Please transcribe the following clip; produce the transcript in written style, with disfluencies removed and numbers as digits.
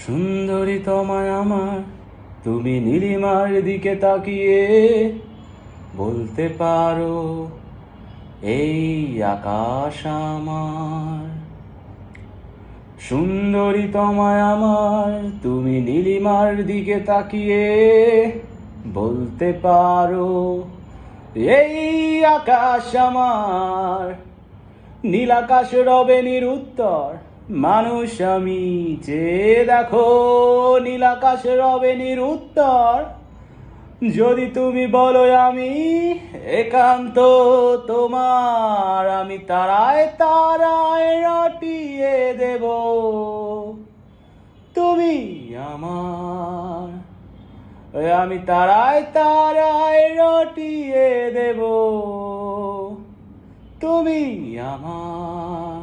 সুন্দরী তোমায় আমার, তুমি নীলিমার দিকে তাকিয়ে বলতে পারো এই আকাশ আমার। সুন্দরী তোমায় আমার, তুমি নীলিমার দিকে তাকিয়ে বলতে পারো এই আকাশ আমার। নীলাকাশ রবে নিরুত্তর, মানুষ আমি, চেয়ে দেখো নীলাকাশ রবে নিরুত্তর। যদি তুমি বলো আমি একান্ত তোমার, আমি তারায় তারায় রটিয়ে দেব তুমি আমার। আমি তারায় তারায় রটিয়ে দেব তুমি আমার।